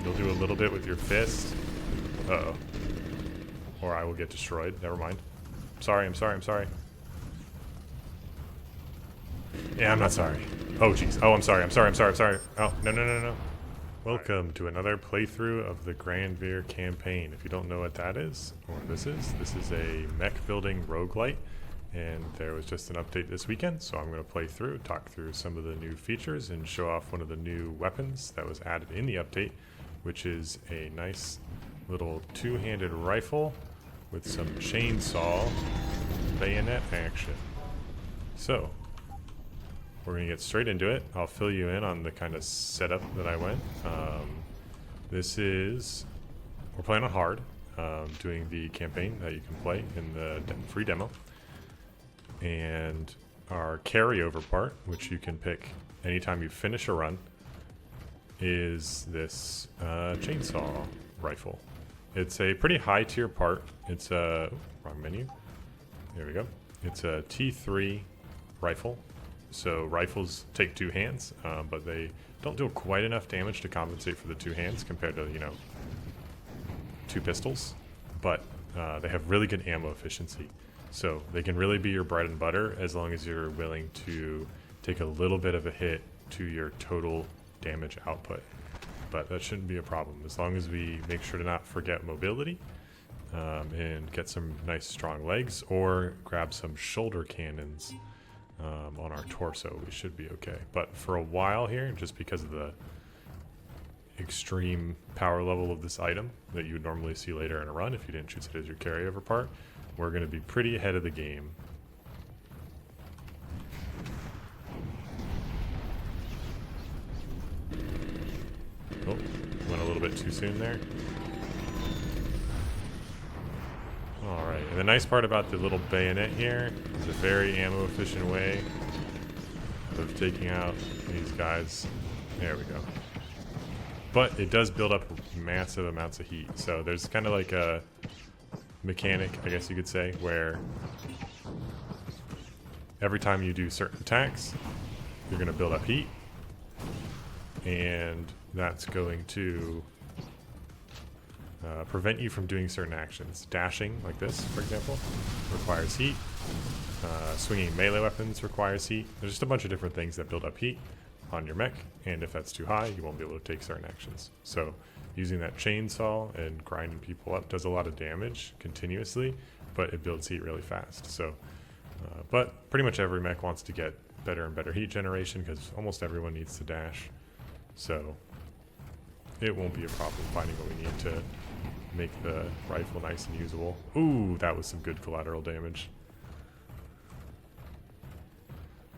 You'll do a little bit with your fist. Uh-oh. Or I will get destroyed. Never mind. Sorry, I'm sorry, I'm sorry. Yeah, I'm not sorry. Oh, jeez. Oh, I'm sorry, I'm sorry, I'm sorry, I'm sorry. Oh, no, no, no, no. Welcome to another playthrough of the Granvir Campaign. If you don't know what that is, or this is a mech building roguelite. And there was just an update this weekend, so I'm going to play through, talk through some of the new features, and show off one of the new weapons that was added in the update, which is a nice little two-handed rifle with some chainsaw bayonet action. So, we're going to get straight into it. I'll fill you in on the kind of setup that I went. We're playing on hard, doing the campaign that you can play in the free demo. And our carryover part, which you can pick anytime you finish a run, is this chainsaw rifle. It's a pretty high tier part. It's a wrong menu. There we go. It's a T3 rifle. So rifles take two hands, but they don't do quite enough damage to compensate for the two hands compared to, you know, two pistols. But they have really good ammo efficiency. So they can really be your bread and butter as long as you're willing to take a little bit of a hit to your total damage output. But that shouldn't be a problem as long as we make sure to not forget mobility and get some nice strong legs, or grab some shoulder cannons on our torso. We should be okay. But for a while here, just because of the extreme power level of this item that you would normally see later in a run if you didn't choose it as your carryover part, we're going to be pretty ahead of the game. Oh, went a little bit too soon there. Alright, and the nice part about the little bayonet here is a very ammo efficient way of taking out these guys. There we go. But it does build up massive amounts of heat, so there's kind of like a mechanic, I guess you could say, where every time you do certain attacks, you're going to build up heat, and that's going to prevent you from doing certain actions. Dashing, like this, for example, requires heat. Swinging melee weapons requires heat. There's just a bunch of different things that build up heat on your mech, and if that's too high, you won't be able to take certain actions. So using that chainsaw and grinding people up does a lot of damage continuously, but it builds heat really fast. So, but pretty much every mech wants to get better and better heat generation because almost everyone needs to dash. So it won't be a problem finding what we need to make the rifle nice and usable. Ooh, that was some good collateral damage.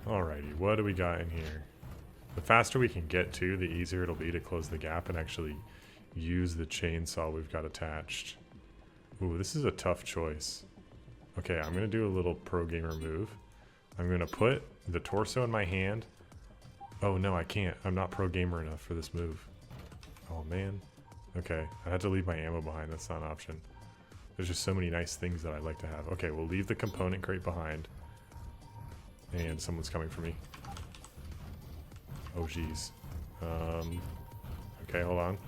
Alrighty, what do we got in here? The faster we can get to, the easier it'll be to close the gap and actually use the chainsaw we've got attached. Ooh, this is a tough choice. Okay, I'm gonna do a little pro gamer move. I'm gonna put the torso in my hand. Oh no, I can't. I'm not pro gamer enough for this move. Oh man. Okay, I had to leave my ammo behind. That's not an option. There's just so many nice things that I'd like to have. Okay, we'll leave the component crate behind. And someone's coming for me. Oh geez. Okay, hold on.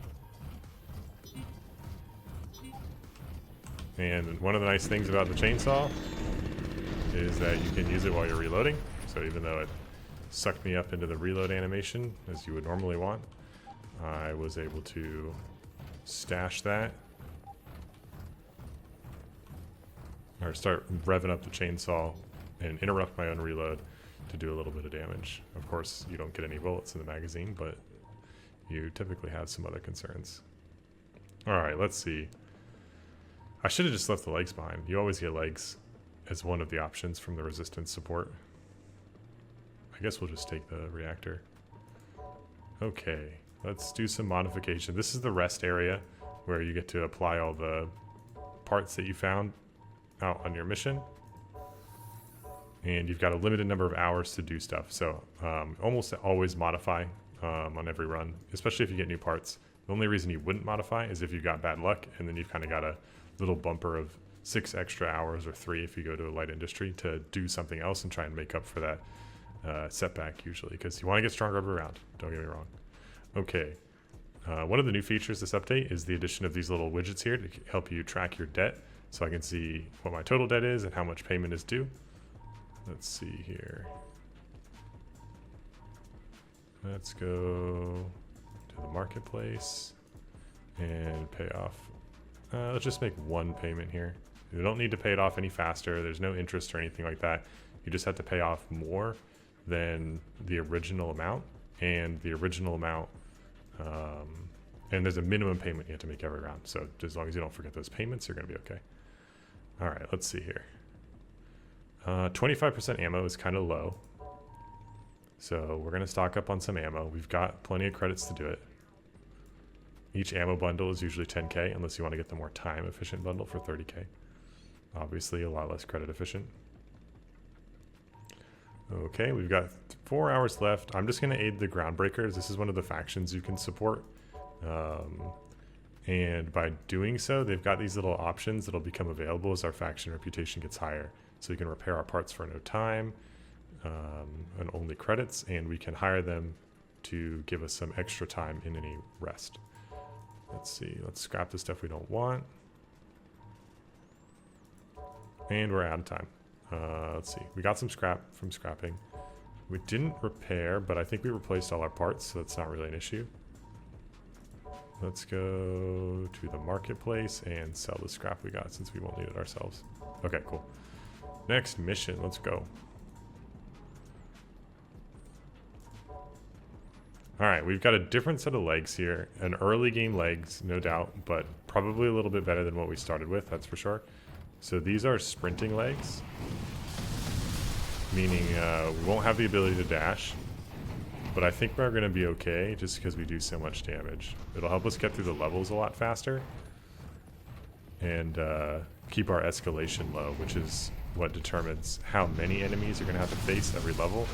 And one of the nice things about the chainsaw is that you can use it while you're reloading. So even though it sucked me up into the reload animation, as you would normally want, I was able to stash that. Or start revving up the chainsaw and interrupt my own reload to do a little bit of damage. Of course, you don't get any bullets in the magazine, but you typically have some other concerns. Alright, let's see. I should have just left the legs behind. You always get legs as one of the options from the resistance support. I guess we'll just take the reactor. Okay, let's do some modification. This is the rest area where you get to apply all the parts that you found out on your mission. And you've got a limited number of hours to do stuff. So almost always modify on every run, especially if you get new parts. The only reason you wouldn't modify is if you've got bad luck, and then you've kind of got a little bumper of 6 extra hours, or 3 if you go to a light industry, to do something else and try and make up for that setback usually, because you want to get stronger every round. Don't get me wrong. Okay. One of the new features this update is the addition of these little widgets here to help you track your debt. So I can see what my total debt is and how much payment is due. Let's see here. Let's go to the marketplace and pay off. Let's just make one payment here. You don't need to pay it off any faster. There's no interest or anything like that. You just have to pay off more than the original amount. And the original amount, and there's a minimum payment you have to make every round. So as long as you don't forget those payments, you're going to be okay. All right, let's see here. 25% ammo is kind of low. So we're going to stock up on some ammo. We've got plenty of credits to do it. Each ammo bundle is usually 10k, unless you want to get the more time efficient bundle for 30k. Obviously a lot less credit efficient. Okay, we've got 4 hours left. I'm just going to aid the Groundbreakers. This is one of the factions you can support. And by doing so, they've got these little options that'll become available as our faction reputation gets higher. So we can repair our parts for no time, and only credits, and we can hire them to give us some extra time in any rest. Let's see, let's scrap the stuff we don't want. And we're out of time. Let's see, we got some scrap from scrapping. We didn't repair, but I think we replaced all our parts, so that's not really an issue. Let's go to the marketplace and sell the scrap we got since we won't need it ourselves. Okay, cool. Next mission, let's go. Alright, we've got a different set of legs here. An early game legs, no doubt, but probably a little bit better than what we started with, that's for sure. So these are sprinting legs, meaning we won't have the ability to dash, but I think we're going to be okay just because we do so much damage. It'll help us get through the levels a lot faster and keep our escalation low, which is what determines how many enemies you're going to have to face every level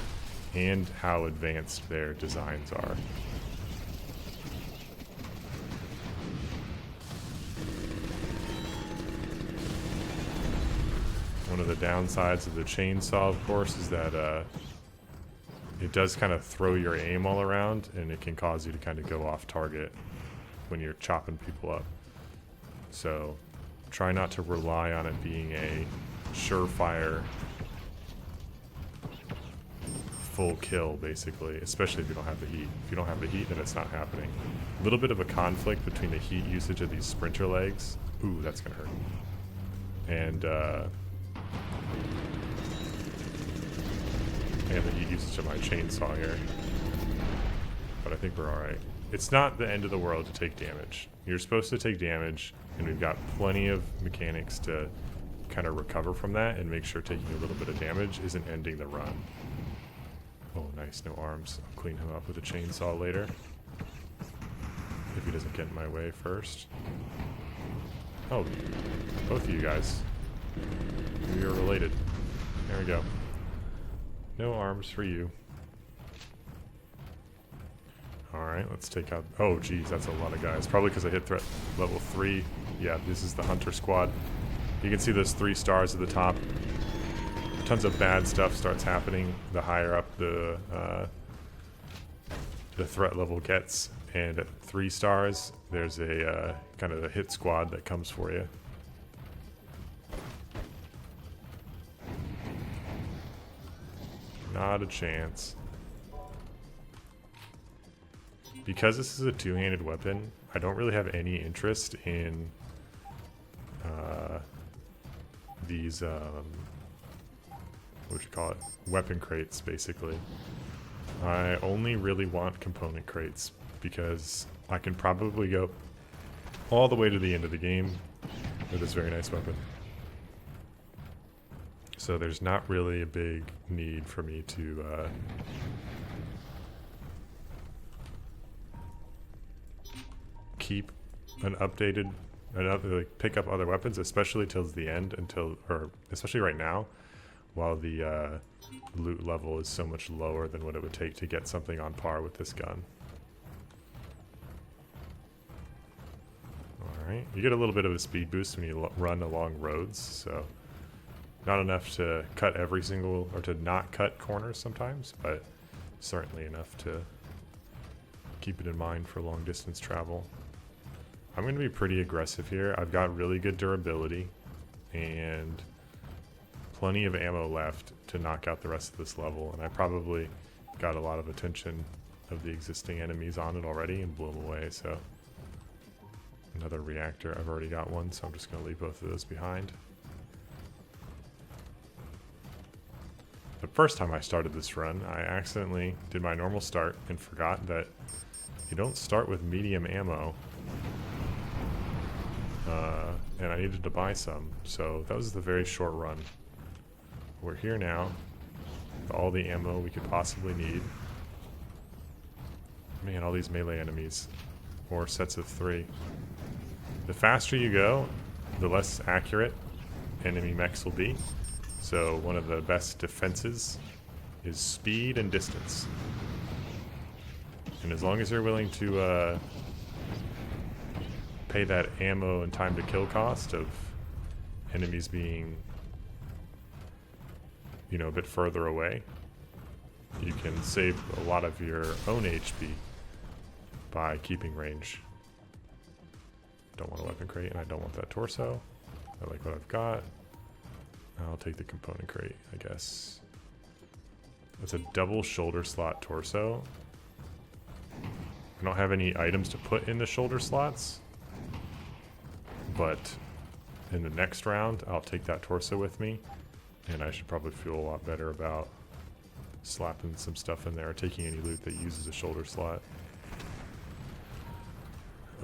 and how advanced their designs are. One of the downsides of the chainsaw, of course, is that it does kind of throw your aim all around, and it can cause you to kind of go off target when you're chopping people up. So try not to rely on it being a surefire full kill, basically, especially if you don't have the heat. If you don't have the heat, then it's not happening. A little bit of a conflict between the heat usage of these sprinter legs. Ooh, that's gonna hurt. And the heat usage of my chainsaw here. But I think we're alright. It's not the end of the world to take damage. You're supposed to take damage, and we've got plenty of mechanics to kind of recover from that and make sure taking a little bit of damage isn't ending the run. Oh, nice, no arms. I'll clean him up with a chainsaw later. If he doesn't get in my way first. Oh, both of you guys. We are related. There we go. No arms for you. Alright, let's take out... Oh, geez, that's a lot of guys. Probably because I hit threat level 3. Yeah, this is the Hunter Squad. You can see those 3 stars at the top. Tons of bad stuff starts happening the higher up the threat level gets. And at 3 stars, there's a kind of a hit squad that comes for you. Not a chance. Because this is a two-handed weapon, I don't really have any interest in these, what would you call it? Weapon crates, basically. I only really want component crates because I can probably go all the way to the end of the game with this very nice weapon. So there's not really a big need for me to keep an updated, like pick up other weapons, especially till the end, or especially right now, while the loot level is so much lower than what it would take to get something on par with this gun. Alright, you get a little bit of a speed boost when you run along roads, so not enough to cut every single, or to not cut corners sometimes, but certainly enough to keep it in mind for long distance travel. I'm going to be pretty aggressive here. I've got really good durability and plenty of ammo left to knock out the rest of this level, and I probably got a lot of attention of the existing enemies on it already and blew them away. So another reactor, I've already got one, so I'm just going to leave both of those behind. The first time I started this run, I accidentally did my normal start and forgot that you don't start with medium ammo. And I needed to buy some, so that was the very short run. We're here now with all the ammo we could possibly need. Man, all these melee enemies, or sets of 3. The faster you go, the less accurate enemy mechs will be. So one of the best defenses is speed and distance. And as long as you're willing to pay that ammo and time to kill cost of enemies being, you know, a bit further away, you can save a lot of your own HP by keeping range. Don't want a weapon crate, and I don't want that torso. I like what I've got. I'll take the component crate, I guess. It's a double shoulder slot torso. I don't have any items to put in the shoulder slots, but in the next round, I'll take that torso with me, and I should probably feel a lot better about slapping some stuff in there, or taking any loot that uses a shoulder slot.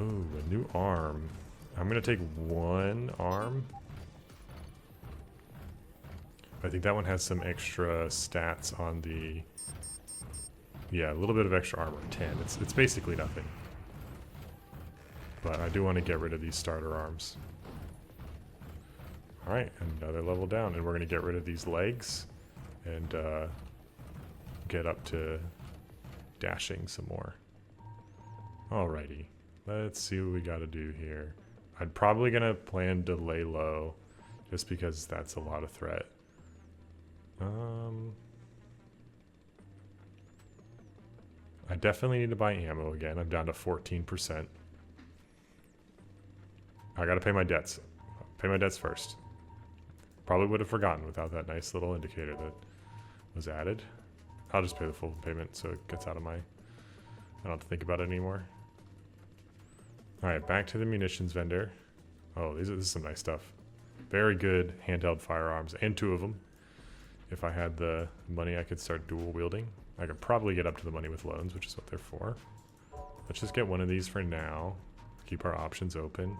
Oh, a new arm. I'm gonna take one arm. I think that one has some extra stats on the... Yeah, a little bit of extra armor, 10. It's basically nothing. But I do want to get rid of these starter arms. Alright, another level down, and we're going to get rid of these legs and get up to dashing some more. Alrighty, let's see what we got to do here. I'm probably going to plan to lay low, just because that's a lot of threat. I definitely need to buy ammo again. I'm down to 14%. I gotta pay my debts. Pay my debts first. Probably would have forgotten without that nice little indicator that was added. I'll just pay the full payment so it gets out of my... I don't have to think about it anymore. Alright, back to the munitions vendor. Oh, this is some nice stuff. Very good handheld firearms, and 2 of them. If I had the money, I could start dual wielding. I could probably get up to the money with loans, which is what they're for. Let's just get one of these for now. Keep our options open.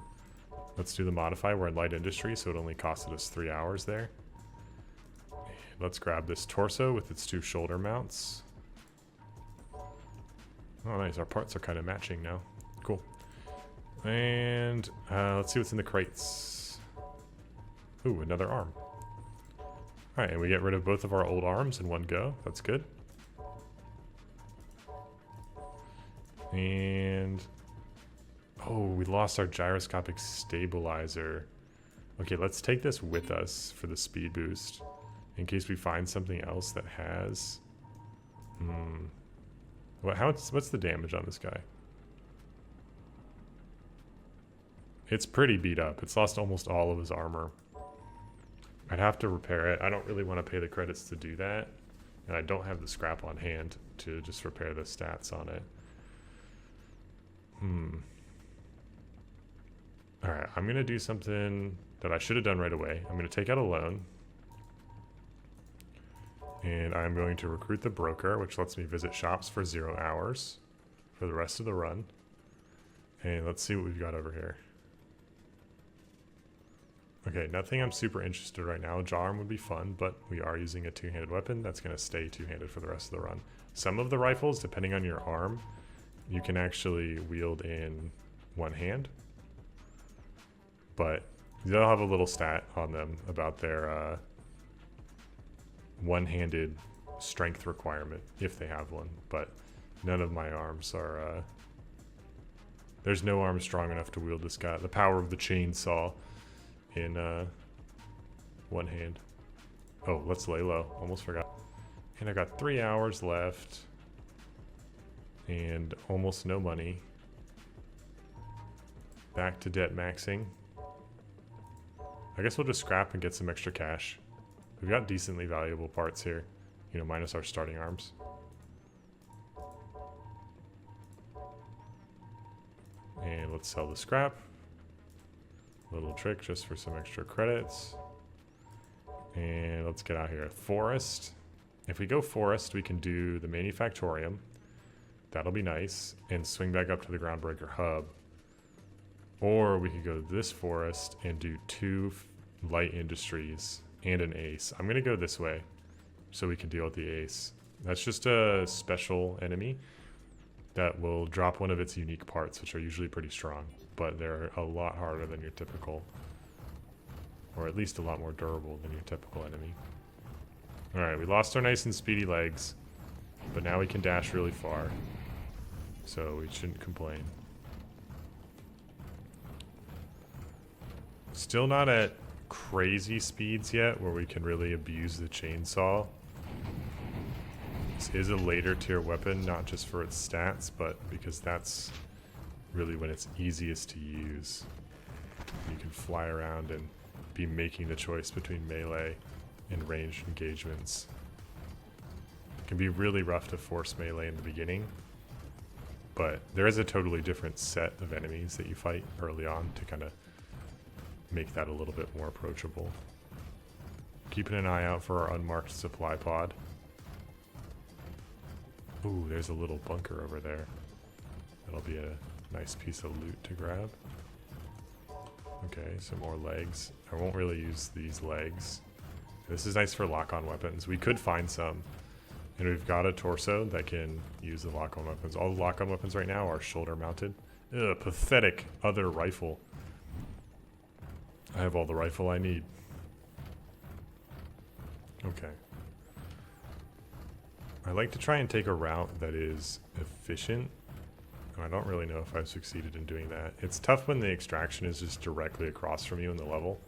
Let's do the modify. We're in light industry, so it only costed us 3 hours there. Let's grab this torso with its 2 shoulder mounts. Oh, nice. Our parts are kind of matching now. Cool. And let's see what's in the crates. Ooh, another arm. Alright, and we get rid of both of our old arms in one go. That's good. And... oh, we lost our gyroscopic stabilizer. Okay, let's take this with us for the speed boost, in case we find something else that has... what's the damage on this guy? It's pretty beat up. It's lost almost all of his armor. I'd have to repair it. I don't really want to pay the credits to do that. And I don't have the scrap on hand to just repair the stats on it. Alright, I'm going to do something that I should have done right away. I'm going to take out a loan. And I'm going to recruit the broker, which lets me visit shops for 0 hours for the rest of the run. And let's see what we've got over here. Okay, nothing I'm super interested in right now. Jarm would be fun, but we are using a 2-handed weapon. That's going to stay 2-handed for the rest of the run. Some of the rifles, depending on your arm, you can actually wield in one hand. But they'll have a little stat on them about their one-handed strength requirement, if they have one. But none of my arms are... there's no arm strong enough to wield this guy. The power of the chainsaw in one hand. Oh, let's lay low. Almost forgot. And I got 3 hours left. and almost no money. Back to debt maxing. I guess we'll just scrap and get some extra cash. We've got decently valuable parts here, you know, minus our starting arms. And let's sell the scrap. Little trick just for some extra credits. And let's get out here. Forest. If we go forest, we can do the manufactorium. That'll be nice. And swing back up to the groundbreaker hub. Or we could go to this forest and do 2 light industries and an ace. I'm going to go this way so we can deal with the ace. That's just a special enemy that will drop one of its unique parts, which are usually pretty strong, but they're a lot harder than your typical, or at least a lot more durable than your typical enemy. Alright, we lost our nice and speedy legs, but now we can dash really far, so we shouldn't complain. Still not at crazy speeds yet where we can really abuse the chainsaw. This is a later tier weapon, not just for its stats, but because that's really when it's easiest to use. You can fly around and be making the choice between melee and ranged engagements. It can be really rough to force melee in the beginning, but there is a totally different set of enemies that you fight early on to kind of make that a little bit more approachable. Keeping an eye out for our unmarked supply pod. Ooh, there's a little bunker over there. That'll be a nice piece of loot to grab. Okay, some more legs. I won't really use these legs. This is nice for lock-on weapons. We could find some. And we've got a torso that can use the lock-on weapons. All the lock-on weapons right now are shoulder-mounted. Ugh, pathetic other rifle. I have all the rifle I need. Okay. I like to try and take a route that is efficient. And I don't really know if I've succeeded in doing that. It's tough when the extraction is just directly across from you in the level,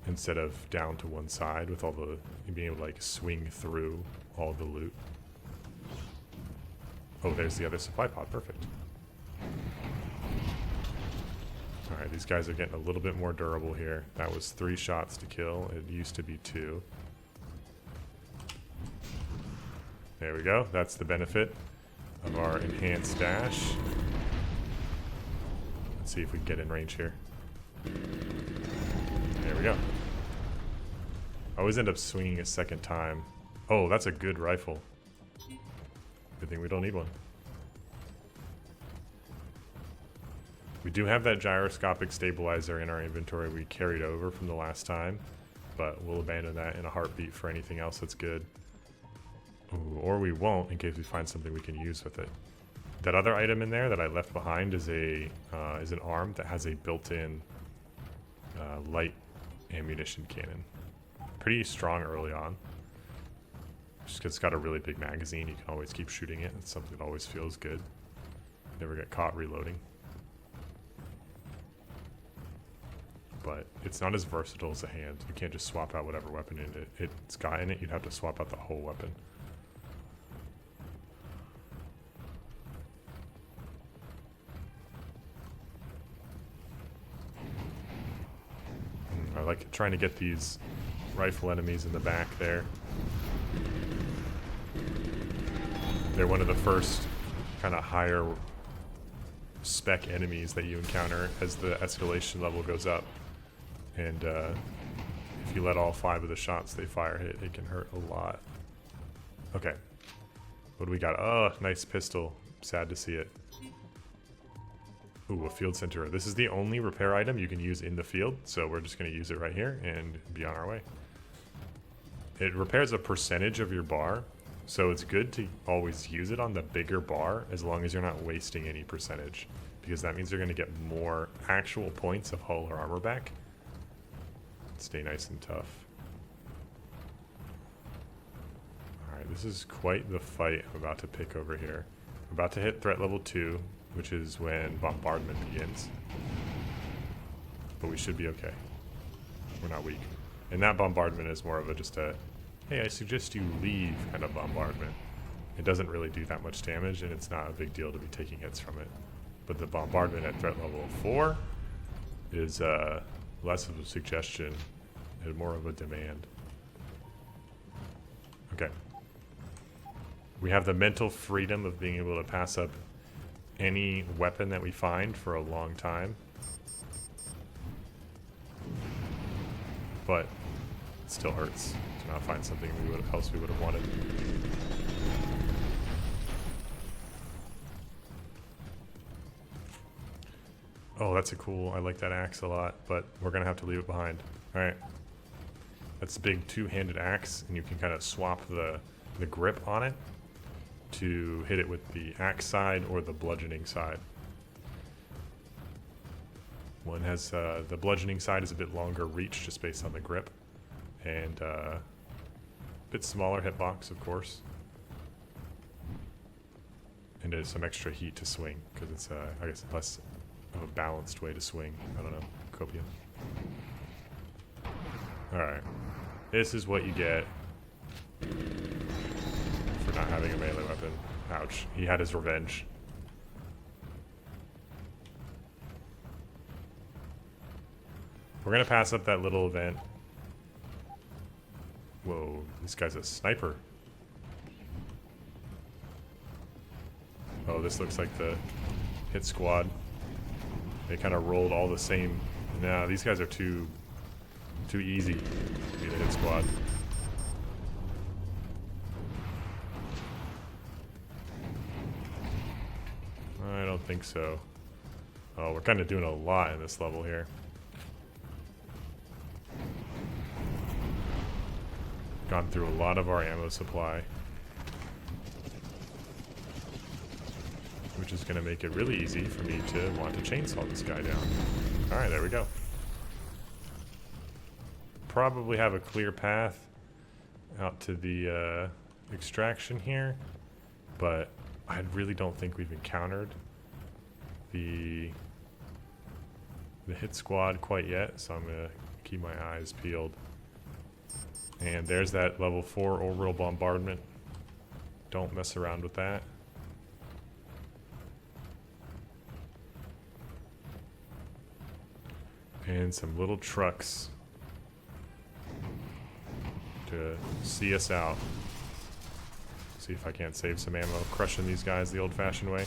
instead of down to one side with all the, being able to like swing through all the loot. Oh, there's the other supply pod. Perfect. Alright, these guys are getting a little bit more durable here. That was 3 shots to kill. It used to be 2. There we go. That's the benefit of our enhanced dash. Let's see if we can get in range here. There we go. I always end up swinging a second time. Oh, that's a good rifle. Good thing we don't need one. We do have that gyroscopic stabilizer in our inventory we carried over from the last time, but we'll abandon that in a heartbeat for anything else that's good. Ooh, or we won't in case we find something we can use with it. That other item in there that I left behind is an arm that has a built-in light ammunition cannon. Pretty strong early on. Just 'cause it's got a really big magazine, you can always keep shooting it. It's something that always feels good. Never get caught reloading. But it's not as versatile as a hand. You can't just swap out whatever weapon it's got in it. You'd have to swap out the whole weapon. I like trying to get these rifle enemies in the back there. They're one of the first kind of higher spec enemies that you encounter as the escalation level goes up. And if you let all 5 of the shots they fire hit, it can hurt a lot. Okay. What do we got? Oh, nice pistol. Sad to see it. Ooh, a field center. This is the only repair item you can use in the field, so we're just going to use it right here and be on our way. It repairs a percentage of your bar, so it's good to always use it on the bigger bar as long as you're not wasting any percentage, because that means you're going to get more actual points of hull or armor back. Stay nice and tough. Alright, this is quite the fight I'm about to pick over here. I'm about to hit threat level 2, which is when bombardment begins. But we should be okay. We're not weak. And that bombardment is more of a just a, hey, I suggest you leave kind of bombardment. It doesn't really do that much damage, and it's not a big deal to be taking hits from it. But the bombardment at threat level 4 is less of a suggestion and more of a demand. Okay. We have the mental freedom of being able to pass up any weapon that we find for a long time. But it still hurts to not find something else we would have wanted. Oh, that's a cool, I like that axe a lot, but we're gonna have to leave it behind. Alright. That's a big two-handed axe, and you can kind of swap the grip on it to hit it with the axe side or the bludgeoning side. One has, the bludgeoning side is a bit longer reach just based on the grip, and a bit smaller hitbox, of course. And there's some extra heat to swing, because it's, I guess, less of a balanced way to swing. I don't know. Copium. Alright. This is what you get for not having a melee weapon. Ouch. He had his revenge. We're gonna pass up that little event. Whoa, this guy's a sniper. Oh, this looks like the hit squad. They kind of rolled all the same. Nah, these guys are too easy to be the hit squad. I don't think so. Oh, we're kind of doing a lot in this level here. Gone through a lot of our ammo supply, which is going to make it really easy for me to want to chainsaw this guy down. Alright, there we go. Probably have a clear path out to the extraction here, but I really don't think we've encountered the hit squad quite yet, so I'm going to keep my eyes peeled. And there's that level 4 orbital bombardment. Don't mess around with that. And some little trucks to see us out. See if I can't save some ammo crushing these guys the old-fashioned way.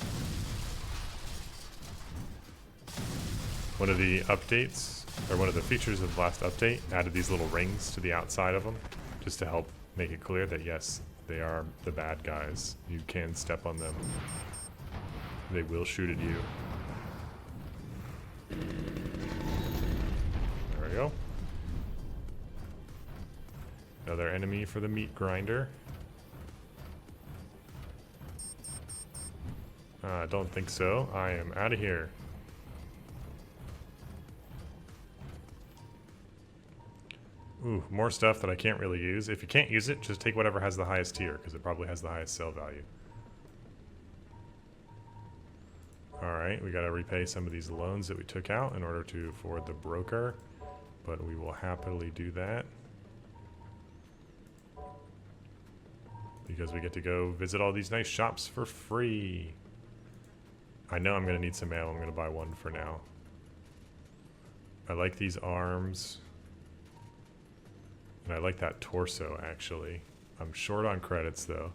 One of the updates, or one of the features of the last update, added these little rings to the outside of them, just to help make it clear that yes, they are the bad guys. You can step on them. They will shoot at you. There we go. Another enemy for the meat grinder. I don't think so. I am out of here. Ooh, more stuff that I can't really use. If you can't use it, just take whatever has the highest tier, because it probably has the highest sell value. Alright, we gotta repay some of these loans that we took out in order to afford the broker, but we will happily do that. Because we get to go visit all these nice shops for free. I know I'm gonna need some ammo. I'm gonna buy one for now. I like these arms. And I like that torso, actually. I'm short on credits, though.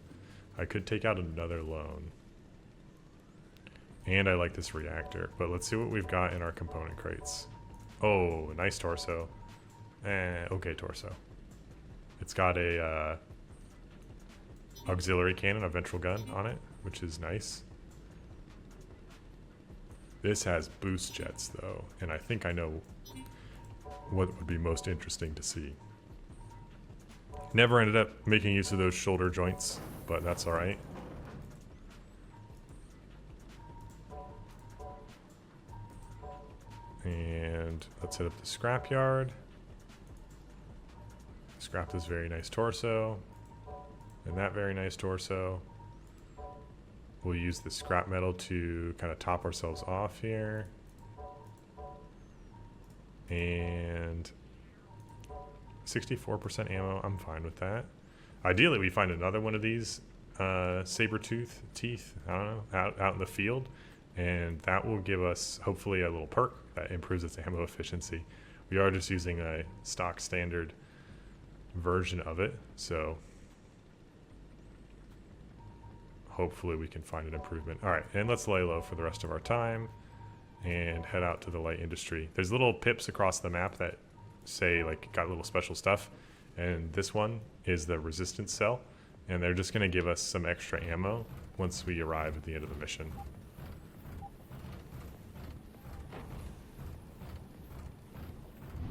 I could take out another loan. And I like this reactor. But let's see what we've got in our component crates. Oh, nice torso. Okay, torso. It's got a auxiliary cannon, a ventral gun on it, which is nice. This has boost jets, though. And I think I know what would be most interesting to see. Never ended up making use of those shoulder joints, but that's alright. And let's hit up the scrapyard. Scrap this very nice torso. And that very nice torso. We'll use the scrap metal to kind of top ourselves off here. And 64% ammo, I'm fine with that. Ideally, we find another one of these saber-tooth teeth, I don't know, out in the field, and that will give us hopefully a little perk that improves its ammo efficiency. We are just using a stock standard version of it, so hopefully we can find an improvement. All right, and let's lay low for the rest of our time and head out to the light industry. There's little pips across the map that say like got little special stuff, and this one is the resistance cell, and they're just going to give us some extra ammo once we arrive at the end of the mission.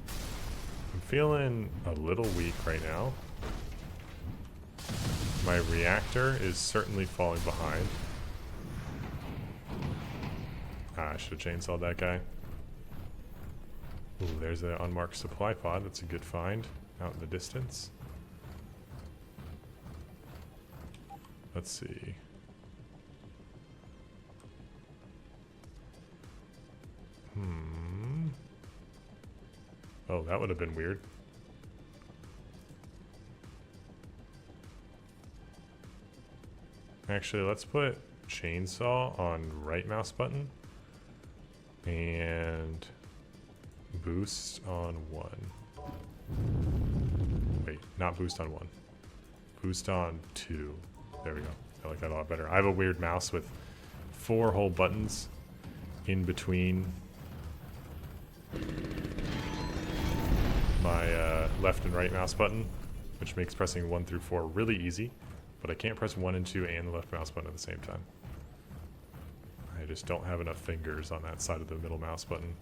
I'm feeling a little weak right now. My reactor is certainly falling behind. I should have chainsawed that guy. Ooh, there's an unmarked supply pod. That's a good find out in the distance. Let's see. Oh, that would have been weird. Actually, let's put chainsaw on right mouse button and boost on 1. Wait, not boost on 1. Boost on 2. There we go. I like that a lot better. I have a weird mouse with 4 whole buttons in between my left and right mouse button, which makes pressing 1 through 4 really easy, but I can't press 1 and 2 and the left mouse button at the same time. I just don't have enough fingers on that side of the middle mouse button.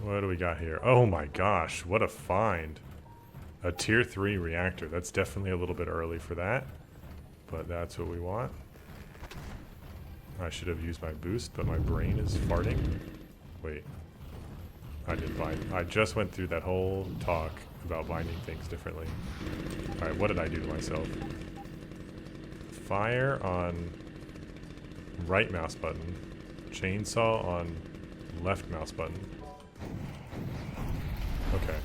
What do we got here? Oh my gosh, what a find. A tier 3 reactor. That's definitely a little bit early for that, but that's what we want. I should have used my boost, but my brain is farting. Wait. I didn't bind. I just went through that whole talk about binding things differently. Alright, what did I do to myself? Fire on right mouse button. Chainsaw on left mouse button. Okay.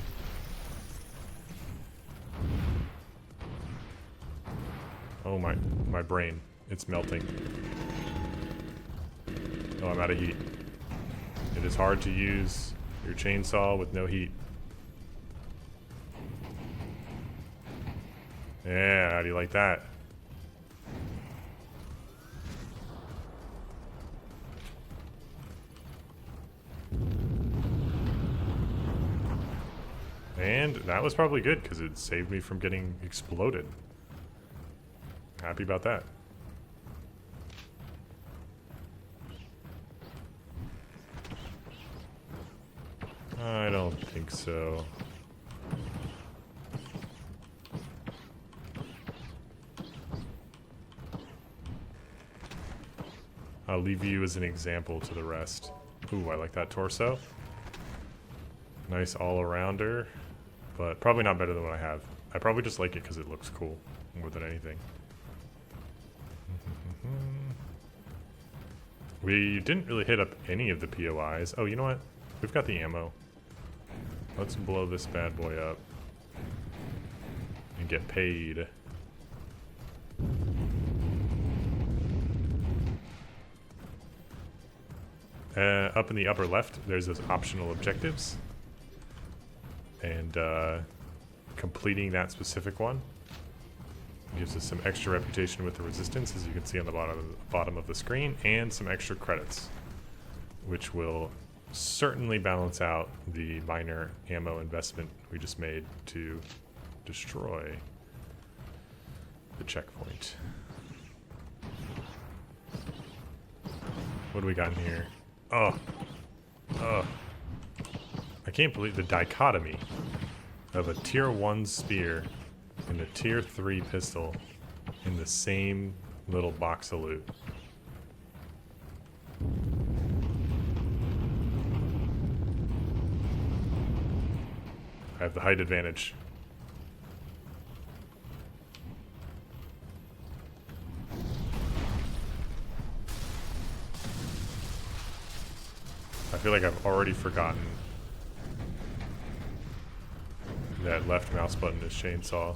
Oh my brain. It's melting. Oh, I'm out of heat. It is hard to use your chainsaw with no heat. Yeah, how do you like that? And that was probably good because it saved me from getting exploded. Happy about that. I don't think so. I'll leave you as an example to the rest. Ooh, I like that torso. Nice all-arounder, but probably not better than what I have. I probably just like it because it looks cool more than anything. We didn't really hit up any of the POIs. Oh, you know what? We've got the ammo. Let's blow this bad boy up and get paid. Up in the upper left, there's those optional objectives. And completing that specific one gives us some extra reputation with the resistance, as you can see on the bottom of the screen, and some extra credits, which will certainly balance out the minor ammo investment we just made to destroy the checkpoint. What do we got in here? Oh. I can't believe the dichotomy of a tier 1 spear and a tier 3 pistol in the same little box of loot. I have the height advantage. I feel like I've already forgotten that left mouse button is chainsaw.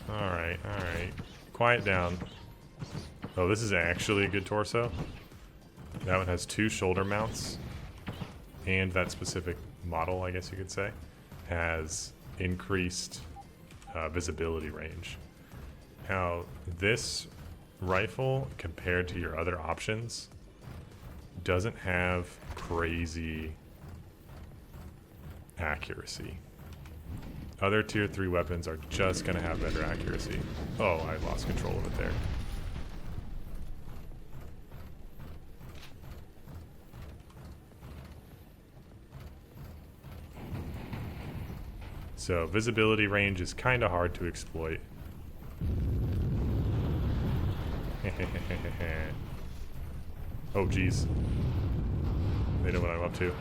Alright, alright. Quiet down. Oh, this is actually a good torso. That one has 2 shoulder mounts. And that specific model, I guess you could say, has increased visibility range. Now, this rifle, compared to your other options, doesn't have crazy accuracy. Other tier 3 weapons are just going to have better accuracy. Oh, I lost control of it there. So visibility range is kind of hard to exploit. Oh geez. They know what I'm up to.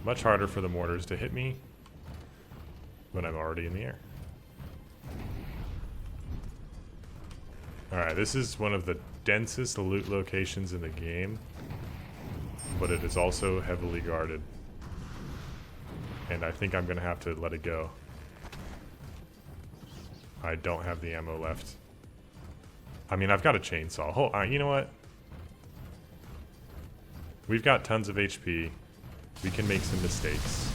Much harder for the mortars to hit me when I'm already in the air. Alright, this is one of the densest loot locations in the game, but it is also heavily guarded. And I think I'm going to have to let it go. I don't have the ammo left. I mean, I've got a chainsaw. Oh, you know what? We've got tons of HP. We can make some mistakes.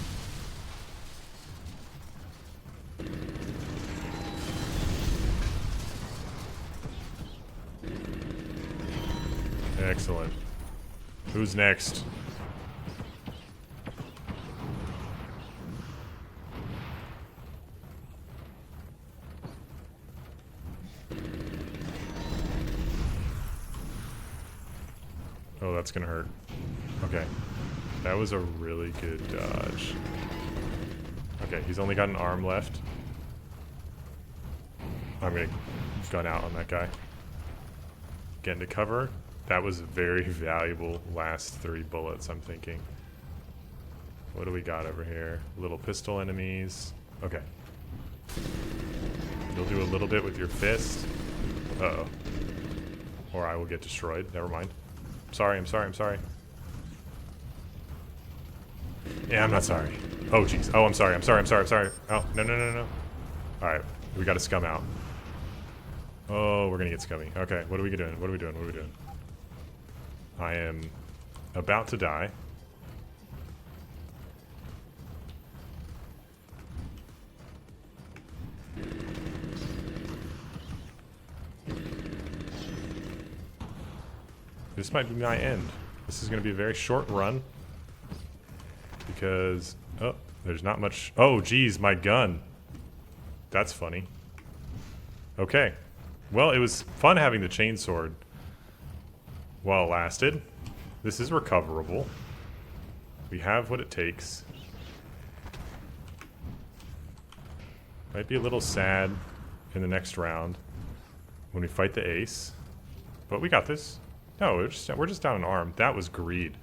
Excellent. Who's next? Oh, that's gonna hurt. Okay. That was a really good dodge. Okay, he's only got an arm left. I'm gonna gun out on that guy. Get into cover. That was very valuable last 3 bullets, I'm thinking. What do we got over here? Little pistol enemies. Okay. You'll do a little bit with your fist. Uh-oh. Or I will get destroyed. Never mind. Sorry, I'm sorry, I'm sorry. Yeah, I'm not sorry. Oh, jeez. Oh, I'm sorry, I'm sorry, I'm sorry, I'm sorry. Oh, no, no, no, no. Alright, we gotta scum out. Oh, we're gonna get scummy. Okay, what are we doing? What are we doing? What are we doing? I am about to die. This might be my end. This is going to be a very short run. Because, oh, there's not much. Oh, geez, my gun. That's funny. Okay. Well, it was fun having the chainsword while it lasted. This is recoverable. We have what it takes. Might be a little sad in the next round when we fight the ace. But we got this. No, we're just down an arm. That was greed.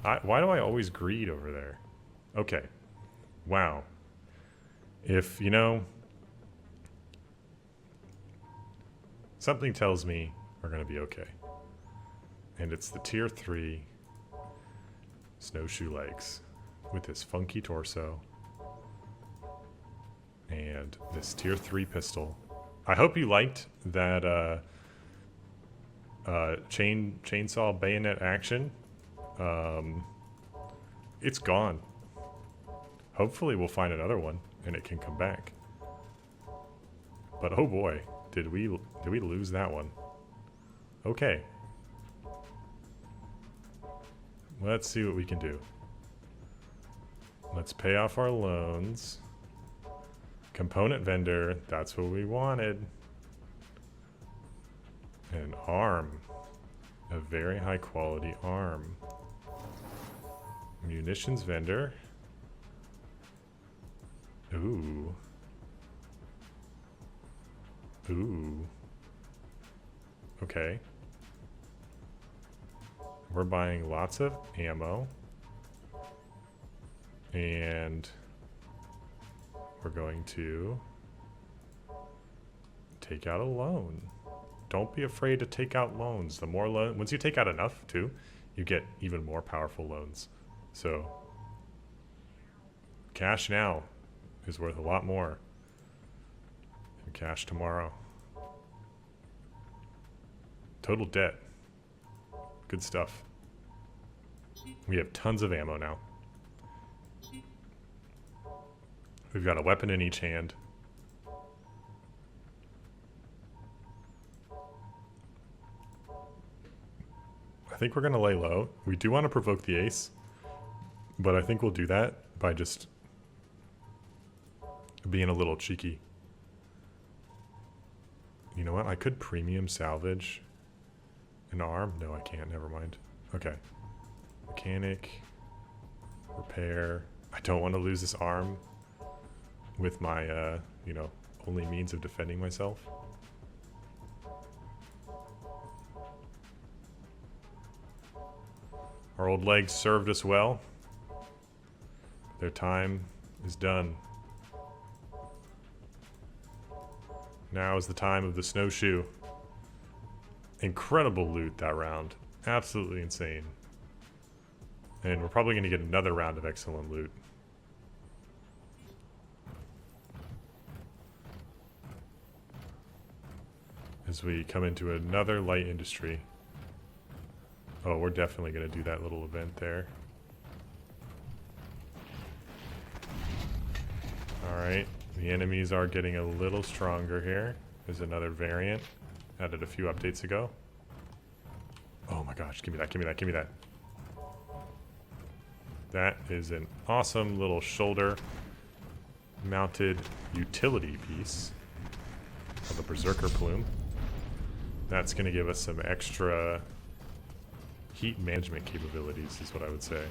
Why do I always greed over there? Okay. Wow. If, you know, something tells me we're going to be okay. And it's the tier 3 snowshoe legs with his funky torso and this tier 3 pistol. I hope you liked that chainsaw bayonet action. It's gone. Hopefully we'll find another one and it can come back. But oh boy, did we lose that one. Okay. Let's see what we can do. Let's pay off our loans. Component vendor, that's what we wanted. An arm. A very high quality arm. Munitions vendor. Ooh. Ooh. Okay. We're buying lots of ammo. And we're going to take out a loan. don't be afraid to take out loans. The more loan, once you take out enough too, you get even more powerful loans. So cash now is worth a lot more than cash tomorrow. Total debt. Good stuff. We have tons of ammo now. We've got a weapon in each hand. I think we're going to lay low. We do want to provoke the ace, but I think we'll do that by just being a little cheeky. You know what? I could premium salvage an arm. No, I can't. Never mind. Okay. Mechanic. Repair. I don't want to lose this arm with my, you know, only means of defending myself. Our old legs served us well. Their time is done. Now is the time of the snowshoe. Incredible loot that round. Absolutely insane. And we're probably going to get another round of excellent loot. As we come into another light industry. Oh, we're definitely going to do that little event there. Alright, the enemies are getting a little stronger here. There's another variant. Added a few updates ago. Oh my gosh, give me that, give me that, give me that. That is an awesome little shoulder mounted utility piece of the Berserker Plume. That's going to give us some extra heat management capabilities, is what I would say.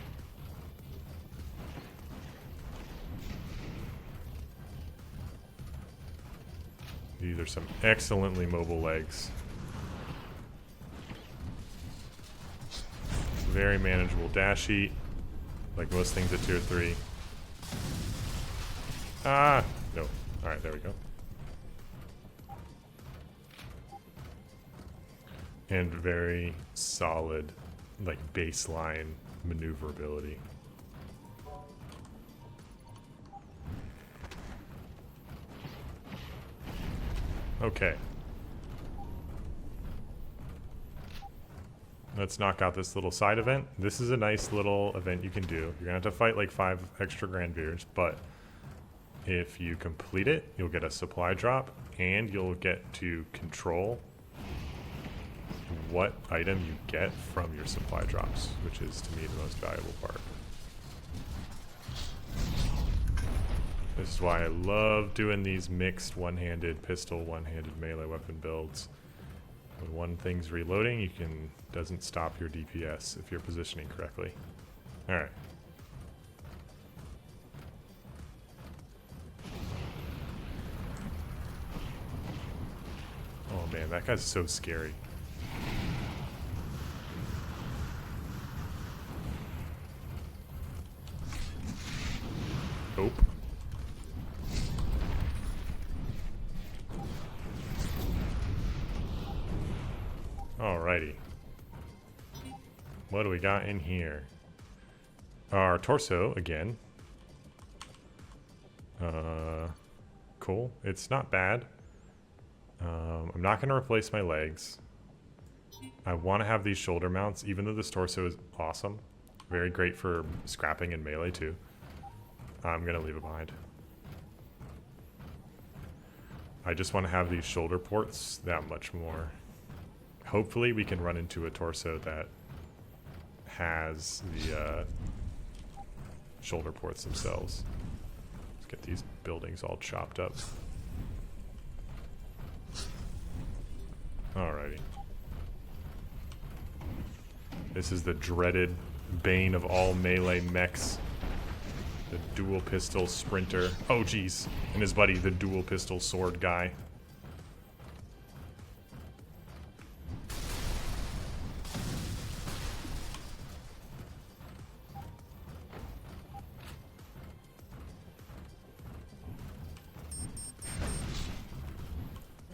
These are some excellently mobile legs. Very manageable dash heat, like most things at tier 3. Ah! No. Alright, there we go. And very solid, like, baseline maneuverability. Okay. Let's knock out this little side event. This is a nice little event you can do. You're gonna have to fight like 5 extra Granvirs, but if you complete it, you'll get a supply drop, and you'll get to control what item you get from your supply drops, which is, to me, the most valuable part. This is why I love doing these mixed one-handed pistol, one-handed melee weapon builds. When one thing's reloading, you can doesn't stop your DPS if you're positioning correctly. Alright. Oh man, that guy's so scary. Nope. Alrighty. What do we got in here? Our torso again. Cool. It's not bad. I'm not going to replace my legs. I want to have these shoulder mounts, even though this torso is awesome. Very great for scrapping and melee too. I'm going to leave it behind. I just want to have these shoulder ports that much more. Hopefully we can run into a torso that has the shoulder ports themselves. Let's get these buildings all chopped up. Alrighty. This is the dreaded bane of all melee mechs. The dual pistol sprinter. Oh geez. And his buddy, the dual pistol sword guy.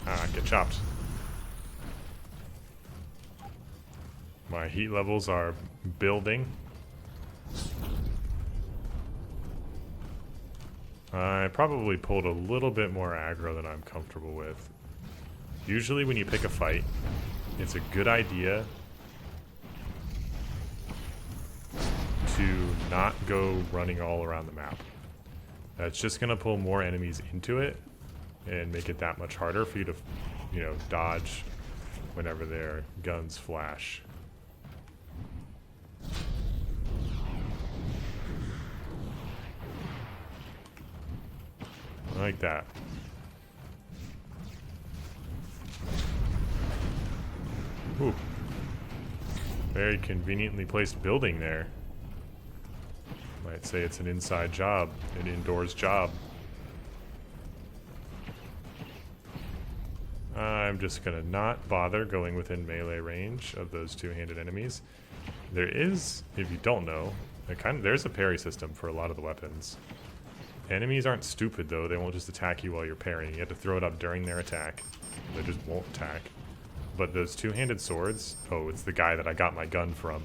Ah, get chopped. My heat levels are building. I probably pulled a little bit more aggro than I'm comfortable with. Usually when you pick a fight, it's a good idea to not go running all around the map. That's just going to pull more enemies into it and make it that much harder for you to, you know, dodge whenever their guns flash. Like that. Ooh. Very conveniently placed building there. Might say it's an inside job, an indoors job. I'm just gonna not bother going within melee range of those two-handed enemies. There is, if you don't know, there's a parry system for a lot of the weapons. Enemies aren't stupid though, they won't just attack you while you're parrying. You have to throw it up during their attack. They just won't attack. But those two-handed swords, oh, it's the guy that I got my gun from.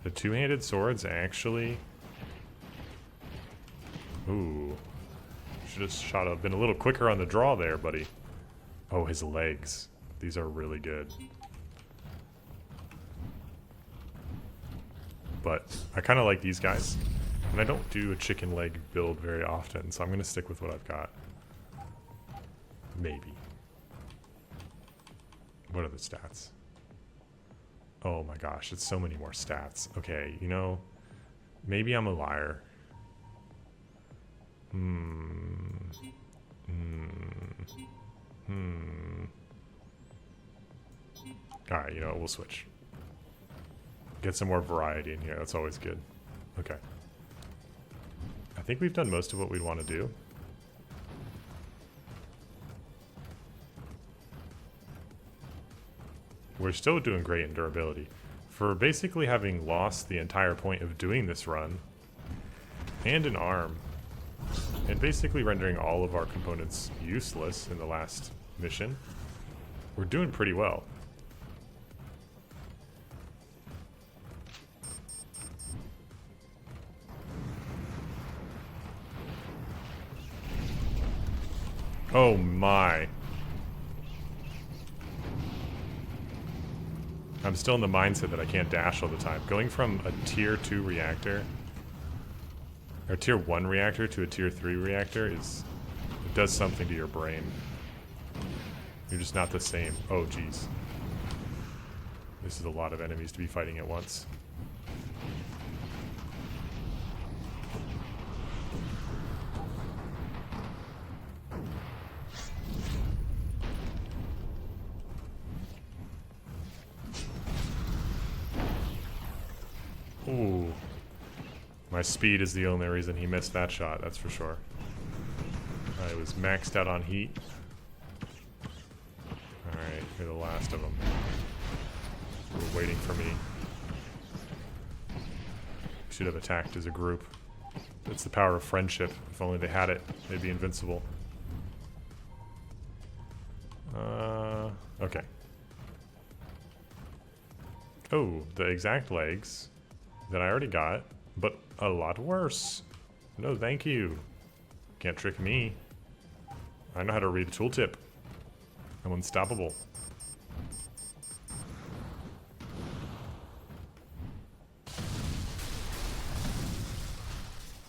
The two-handed swords actually... Ooh. Should have shot up, been a little quicker on the draw there, buddy. Oh, his legs. These are really good. But I kind of like these guys. And I don't do a chicken leg build very often, so I'm going to stick with what I've got. Maybe. What are the stats? Oh my gosh, it's so many more stats. Okay, you know, maybe I'm a liar. Alright, you know what, we'll switch. Get some more variety in here, that's always good. Okay. I think we've done most of what we'd want to do. We're still doing great in durability. For basically having lost the entire point of doing this run, and an arm, and basically rendering all of our components useless in the last mission, we're doing pretty well. Oh my. I'm still in the mindset that I can't dash all the time. Going from a tier 2 reactor, or tier 1 reactor to a tier 3 reactor it does something to your brain. You're just not the same. Oh jeez. This is a lot of enemies to be fighting at once. Ooh. My speed is the only reason he missed that shot, that's for sure. I was maxed out on heat. Alright, you're the last of them. We're waiting for me. Should have attacked as a group. That's the power of friendship. If only they had it, they'd be invincible. Okay. Oh, the exact legs that I already got, but a lot worse. No, thank you. Can't trick me. I know how to read the tooltip. I'm unstoppable.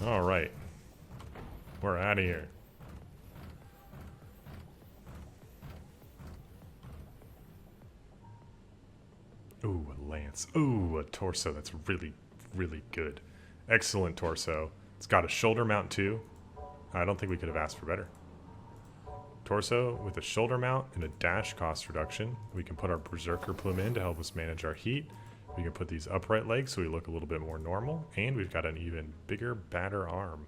Alright. We're out of here. Ooh, a lance. Ooh, a torso. That's really, really good. Excellent torso. It's got a shoulder mount too. I don't think we could have asked for better. Torso with a shoulder mount and a dash cost reduction. We can put our berserker plume in to help us manage our heat. We can put these upright legs so we look a little bit more normal. And we've got an even bigger, badder arm.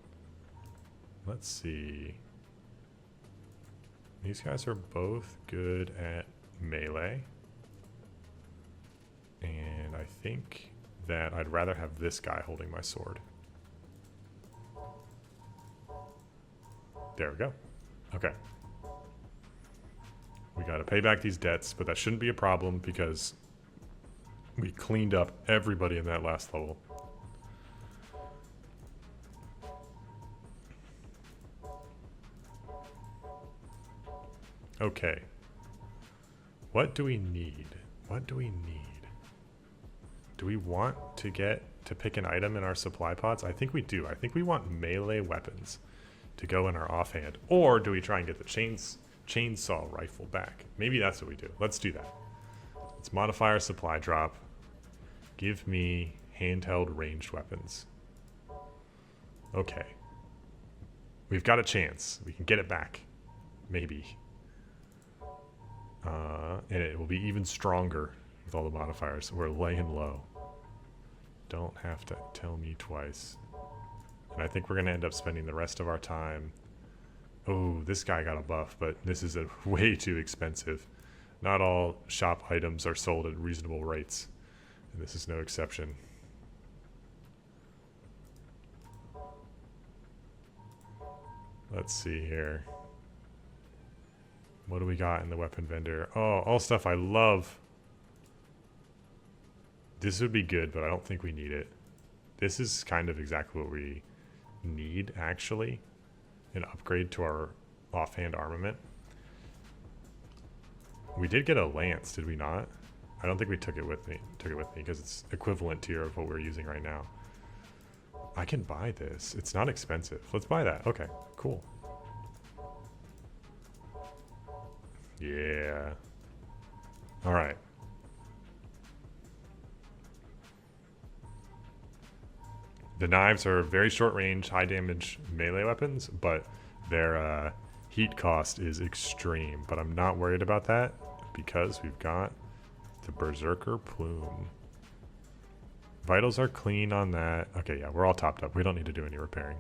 Let's see. These guys are both good at melee. And I think that I'd rather have this guy holding my sword. There we go. Okay. We got to pay back these debts, but that shouldn't be a problem because we cleaned up everybody in that last level. Okay. What do we need? What do we need? Do we want to pick an item in our supply pods? I think we do. I think we want melee weapons to go in our offhand. Or do we try and get the chainsaw rifle back? Maybe that's what we do. Let's do that. Let's modify our supply drop. Give me handheld ranged weapons. Okay. We've got a chance. We can get it back. Maybe. And it will be even stronger with all the modifiers. We're laying low. Don't have to tell me twice. And I think we're going to end up spending the rest of our time... Oh, this guy got a buff, but this is way too expensive. Not all shop items are sold at reasonable rates. And this is no exception. Let's see here. What do we got in the weapon vendor? Oh, all stuff I love. This would be good, but I don't think we need it. This is kind of exactly what we need, actually. An upgrade to our offhand armament. We did get a lance, did we not? I don't think we took it with me because it's equivalent tier of what we're using right now. I can buy this. It's not expensive. Let's buy that. Okay, cool. Yeah. All right. The knives are very short range, high damage melee weapons, but their heat cost is extreme. But I'm not worried about that because we've got the Berserker Plume. Vitals are clean on that. Okay, yeah, we're all topped up. We don't need to do any repairing.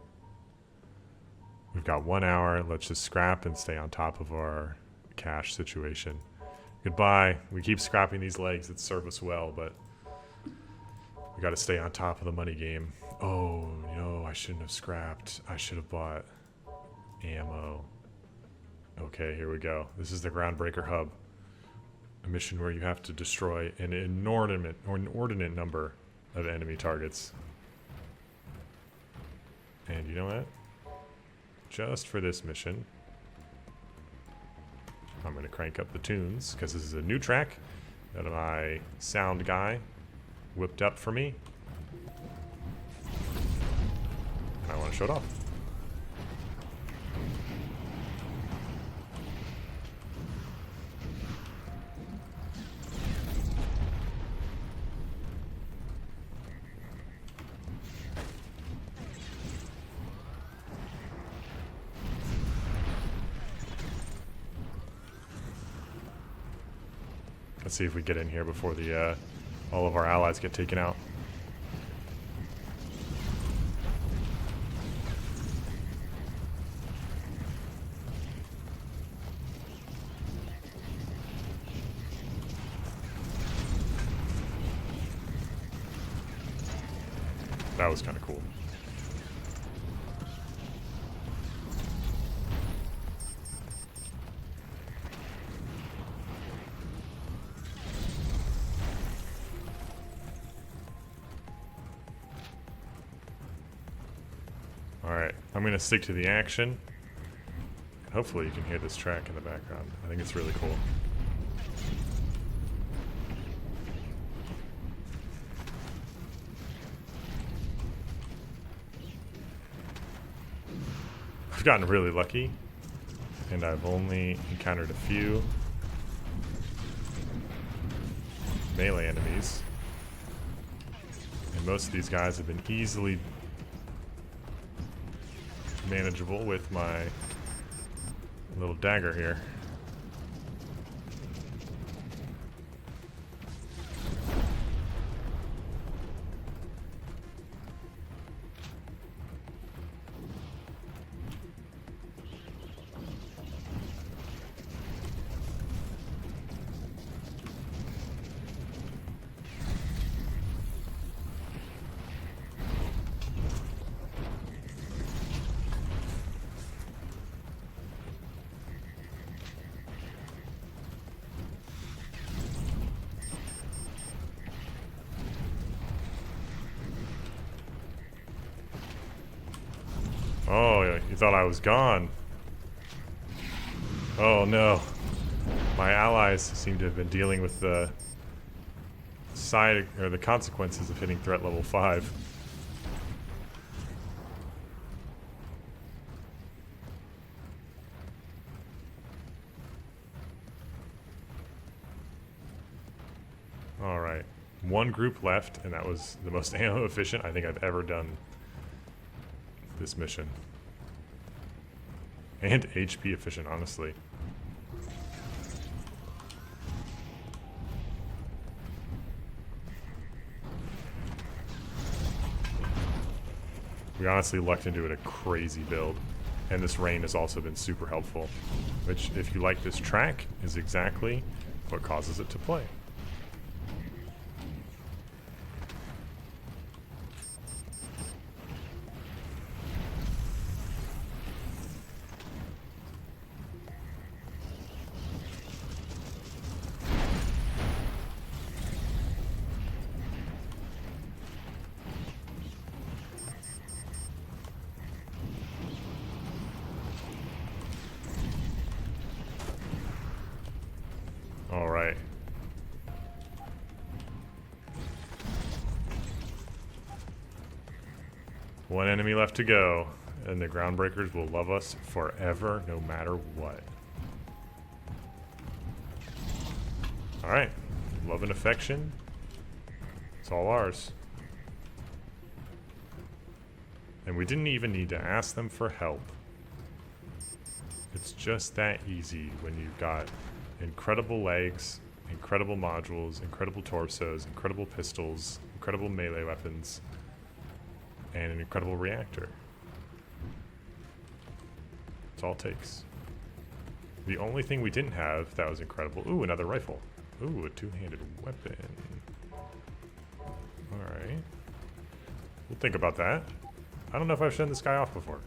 We've got 1 hour. Let's just scrap and stay on top of our cash situation. Goodbye. We keep scrapping these legs that serve us well, but we got to stay on top of the money game. Oh, no, I shouldn't have scrapped. I should have bought ammo. Okay, here we go. This is the Groundbreaker Hub. A mission where you have to destroy an inordinate number of enemy targets. And you know what? Just for this mission, I'm going to crank up the tunes because this is a new track that my sound guy whipped up for me. And I want to show it off. Let's see if we get in here before the all of our allies get taken out. That was kind of cool. Alright, I'm going to stick to the action. Hopefully you can hear this track in the background. I think it's really cool. I've gotten really lucky, and I've only encountered a few melee enemies. And most of these guys have been easily manageable with my little dagger here. Oh, you thought I was gone. Oh no. My allies seem to have been dealing with the side or the consequences of hitting threat level 5. Alright. One group left, and that was the most ammo efficient I think I've ever done this mission. And HP efficient, honestly. We honestly lucked into it a crazy build. And this rain has also been super helpful. Which, if you like this track, is exactly what causes it to play. Alright. One enemy left to go, and the Groundbreakers will love us forever, no matter what. Alright. Love and affection. It's all ours. And we didn't even need to ask them for help. It's just that easy when you've got incredible legs, incredible modules, incredible torsos, incredible pistols, incredible melee weapons, and an incredible reactor. That's all it takes. The only thing we didn't have that was incredible... Ooh, another rifle. Ooh, a two-handed weapon. Alright. We'll think about that. I don't know if I've shown this guy off before.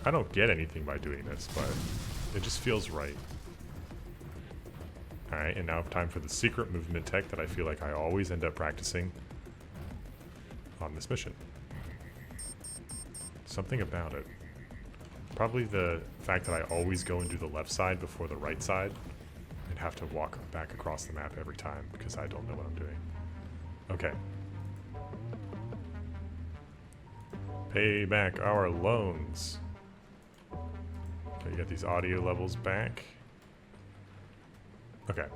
I don't get anything by doing this, but it just feels right. Alright, and now time for the secret movement tech that I feel like I always end up practicing on this mission. Something about it. Probably the fact that I always go and do the left side before the right side and have to walk back across the map every time because I don't know what I'm doing. Okay. Pay back our loans. Okay, you got these audio levels back. Okay.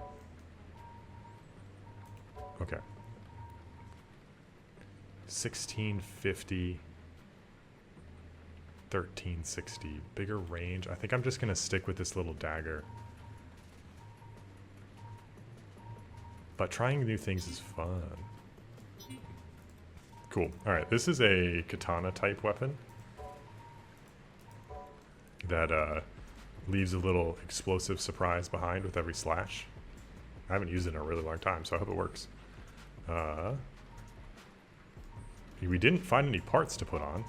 Okay. 1650. 1360. Bigger range. I think I'm just going to stick with this little dagger. But trying new things is fun. Cool. Alright, this is a katana type weapon that leaves a little explosive surprise behind with every slash. I haven't used it in a really long time, so I hope it works. We didn't find any parts to put on,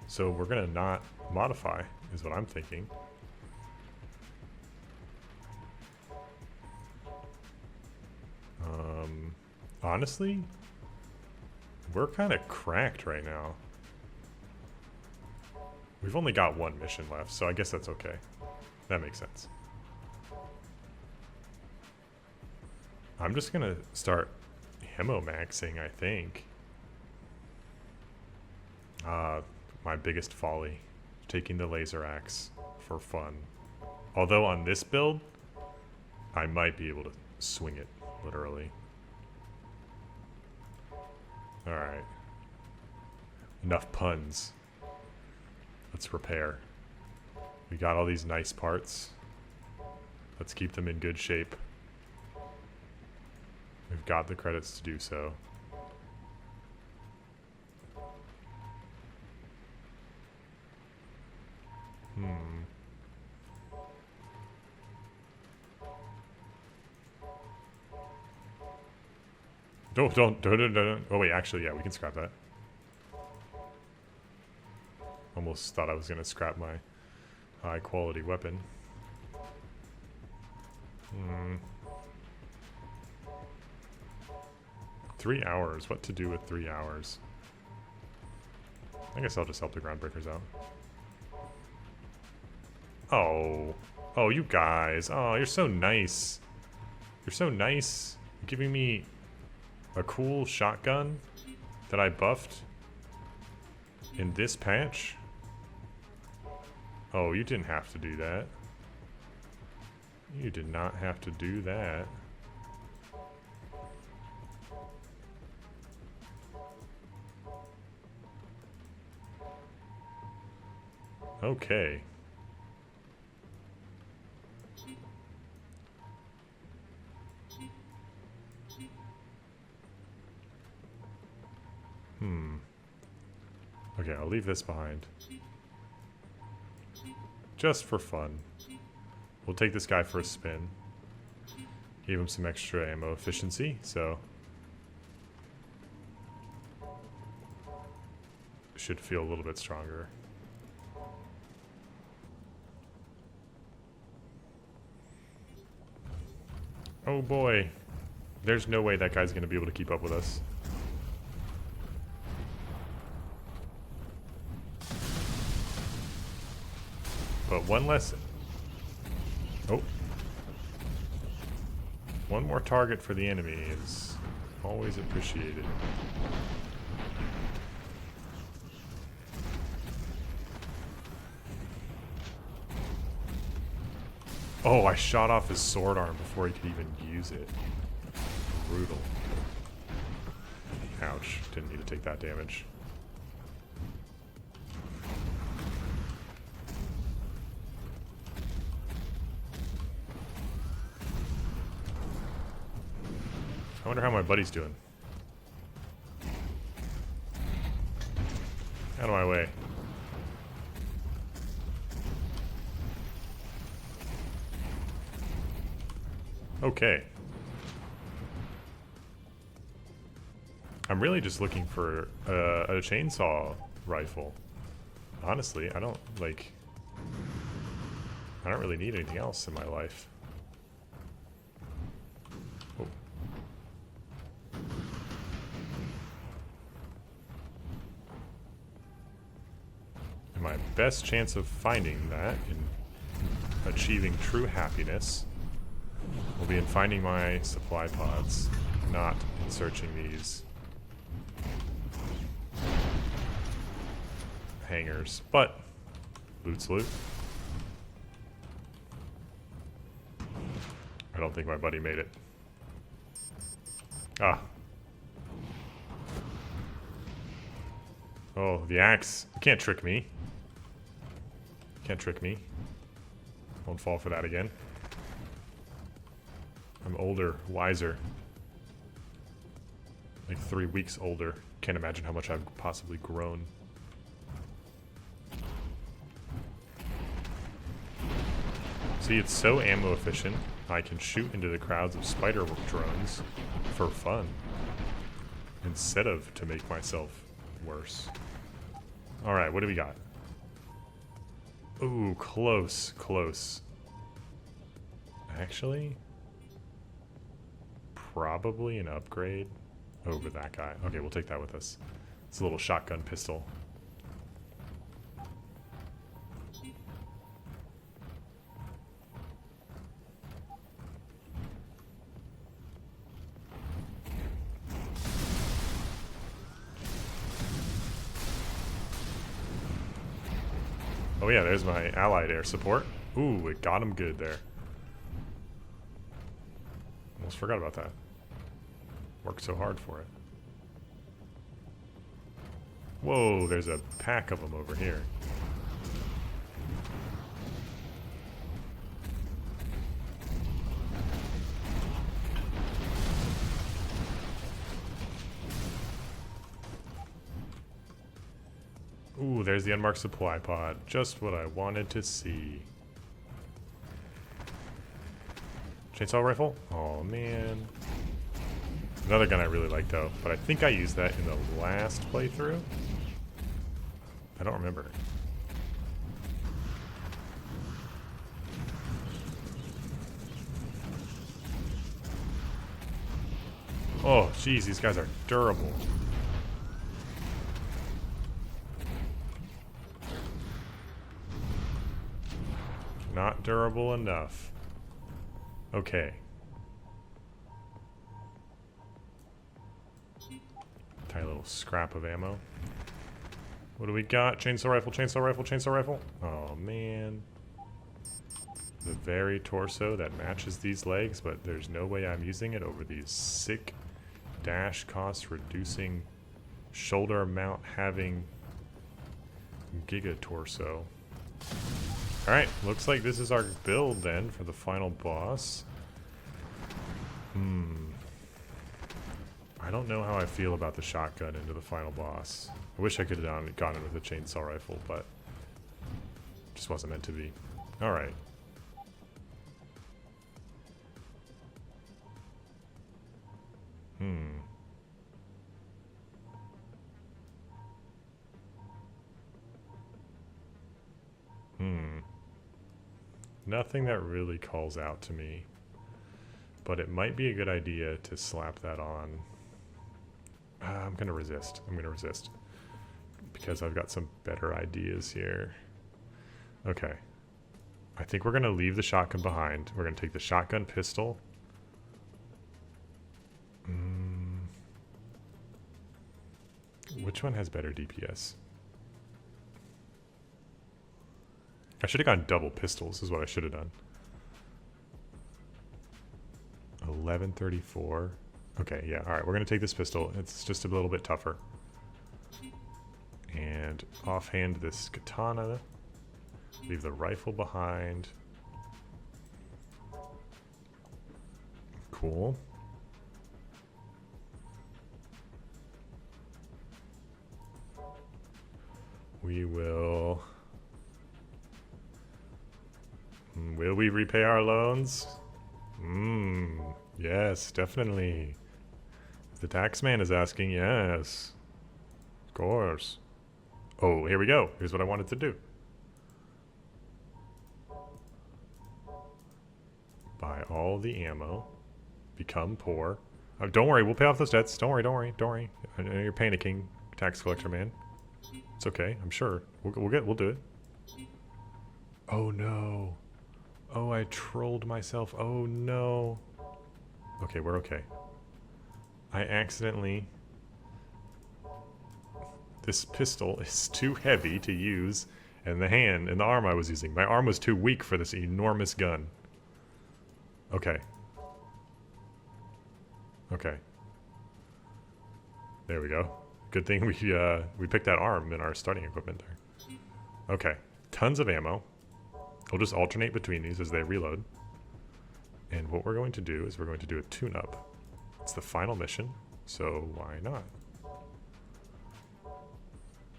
so we're gonna not modify, is what I'm thinking. Honestly, we're kind of cracked right now. We've only got one mission left, so I guess that's okay. That makes sense. I'm just gonna start hemo maxing, I think. My biggest folly, taking the laser axe for fun. Although on this build, I might be able to swing it, literally. Alright. Enough puns. Let's repair. We got all these nice parts. Let's keep them in good shape. We've got the credits to do so. Don't. Oh wait, actually, yeah, we can scrap that. Almost thought I was gonna scrap my high quality weapon. 3 hours. What to do with 3 hours? I guess I'll just help the groundbreakers out. Oh. Oh, you guys. Oh, you're so nice. You're so nice. You're giving me a cool shotgun that I buffed in this patch? Oh, you didn't have to do that. You did not have to do that. Okay. Okay, I'll leave this behind. Just for fun. We'll take this guy for a spin. Gave him some extra ammo efficiency, so... should feel a little bit stronger. Oh boy. There's no way that guy's gonna be able to keep up with us. But one less... oh. One more target for the enemy is always appreciated. Oh, I shot off his sword arm before he could even use it. Brutal. Ouch. Didn't need to take that damage. I wonder how my buddy's doing. Out of my way. Okay. I'm really just looking for a chainsaw rifle. Honestly, I don't really need anything else in my life. Oh. And my best chance of finding that and achieving true happiness will be in finding my supply pods, not in searching these hangars. But loot's loot. I don't think my buddy made it. Ah. Oh, the axe. You can't trick me. Can't trick me. Won't fall for that again. I'm older, wiser. Like 3 weeks older. Can't imagine how much I've possibly grown. See, it's so ammo efficient, I can shoot into the crowds of spider drones for fun. Instead of to make myself worse. Alright, what do we got? Ooh, close, close. Actually... probably an upgrade over that guy. Okay, we'll take that with us. It's a little shotgun pistol. Oh yeah, there's my allied air support. Ooh, it got him good there. Almost forgot about that. Worked so hard for it. Whoa, there's a pack of them over here. Ooh, there's the unmarked supply pod. Just what I wanted to see. Chainsaw rifle? Oh, man. Another gun I really like, though. But I think I used that in the last playthrough. I don't remember. Oh, jeez, these guys are durable. Not durable enough. Okay. Tiny little scrap of ammo. What do we got? Chainsaw rifle, chainsaw rifle, chainsaw rifle. Oh, man. The very torso that matches these legs, but there's no way I'm using it over these sick dash cost reducing shoulder mount having giga torso. Alright, looks like this is our build then for the final boss. I don't know how I feel about the shotgun into the final boss. I wish I could have gone in with a chainsaw rifle, but it just wasn't meant to be. Alright. Nothing that really calls out to me. But it might be a good idea to slap that on. I'm gonna resist. I'm gonna resist. Because I've got some better ideas here. Okay. I think we're gonna leave the shotgun behind. We're gonna take the shotgun pistol. Which one has better DPS? I should have gone double pistols is what I should have done. 1134. Okay, yeah, alright, we're going to take this pistol. It's just a little bit tougher. And offhand this katana. Leave the rifle behind. Cool. We will... Will we repay our loans? Yes, definitely. If the tax man is asking, yes. Of course. Oh, here we go. Here's what I wanted to do. Buy all the ammo. Become poor. Don't worry, we'll pay off those debts. Don't worry, don't worry, don't worry. I know you're panicking, tax collector man. It's okay, I'm sure. We'll do it. Oh no. Oh, I trolled myself. Oh no. Okay, we're okay. I accidentally... This pistol is too heavy to use, and the arm I was using. My arm was too weak for this enormous gun. Okay. Okay. There we go. Good thing we picked that arm in our starting equipment there. Okay. Tons of ammo. We'll just alternate between these as they reload. And what we're going to do is we're going to do a tune-up. It's the final mission, so why not?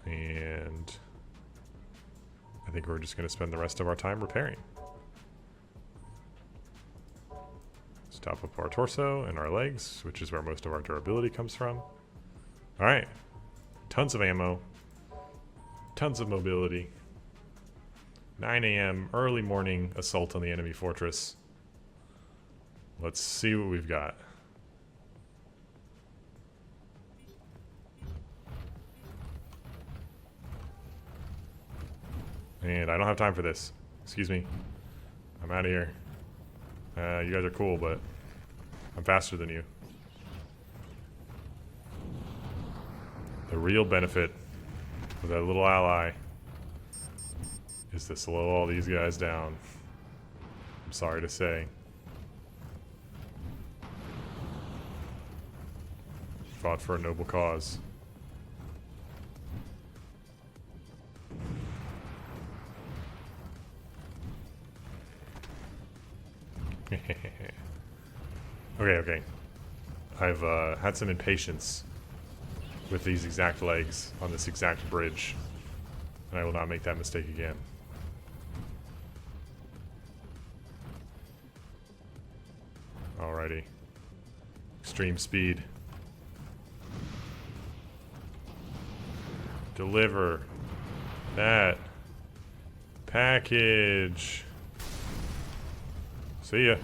And I think we're just going to spend the rest of our time repairing. Let's top up our torso and our legs, which is where most of our durability comes from. Alright. Tons of ammo. Tons of mobility. 9 a.m. early morning assault on the enemy fortress. Let's see what we've got. And I don't have time for this. Excuse me. I'm out of here. You guys are cool, but I'm faster than you. The real benefit of that little ally is to slow all these guys down. I'm sorry to say. Fought for a noble cause. Okay. I've had some impatience with these exact legs on this exact bridge, and I will not make that mistake again. Alrighty. Extreme speed. Deliver that package. See ya.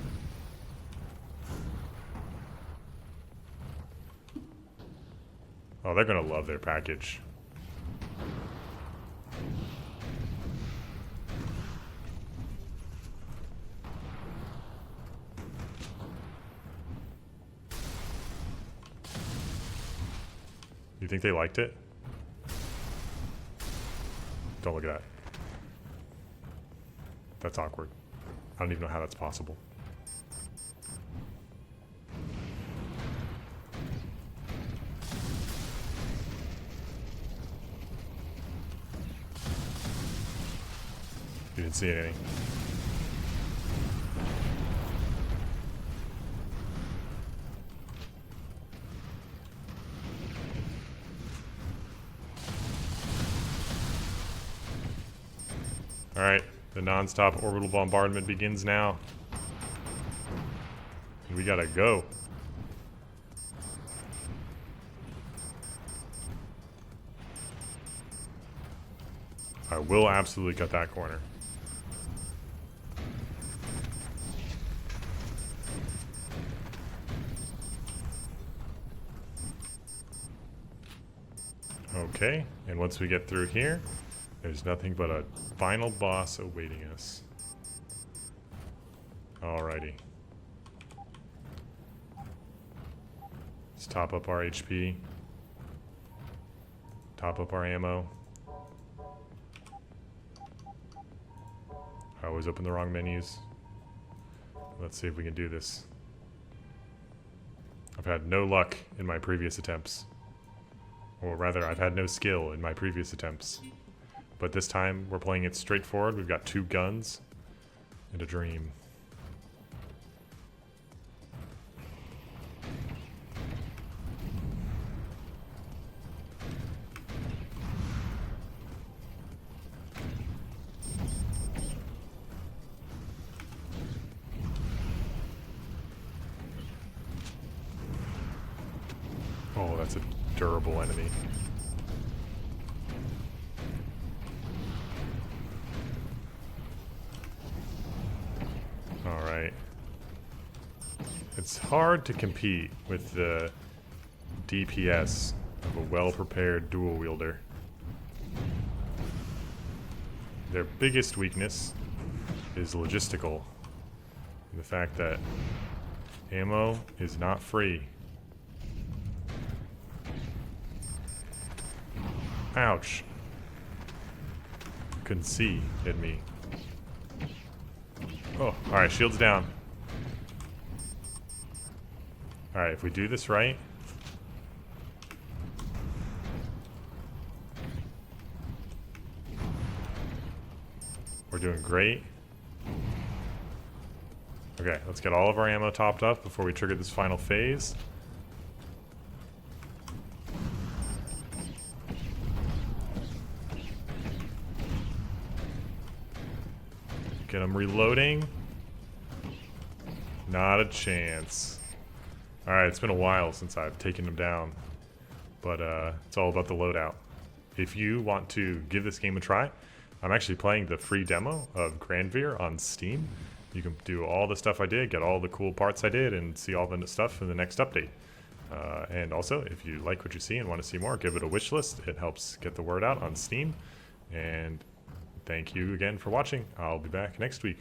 Oh, they're gonna love their package. You think they liked it? Don't look at that. That's awkward. I don't even know how that's possible. You didn't see anything. Alright, the non-stop orbital bombardment begins now. And we gotta go. I will absolutely cut that corner. Okay, and once we get through here, there's nothing but a final boss awaiting us. Alrighty. Let's top up our HP. Top up our ammo. I always open the wrong menus. Let's see if we can do this. I've had no luck in my previous attempts. Or rather, I've had no skill in my previous attempts. But this time, we're playing it straightforward. We've got 2 guns and a dream. Oh, that's a durable enemy. Alright. It's hard to compete with the DPS of a well-prepared dual wielder. Their biggest weakness is logistical. And the fact that ammo is not free. Ouch. Couldn't see, hit me. Oh, alright, shield's down. Alright, if we do this right. We're doing great. Okay, let's get all of our ammo topped up before we trigger this final phase. Get them reloading. Not a chance. Alright, it's been a while since I've taken them down. But it's all about the loadout. If you want to give this game a try, I'm actually playing the free demo of Granvir on Steam. You can do all the stuff I did, get all the cool parts I did, and see all the stuff in the next update. And also, if you like what you see and want to see more, give it a wish list. It helps get the word out on Steam. And thank you again for watching. I'll be back next week.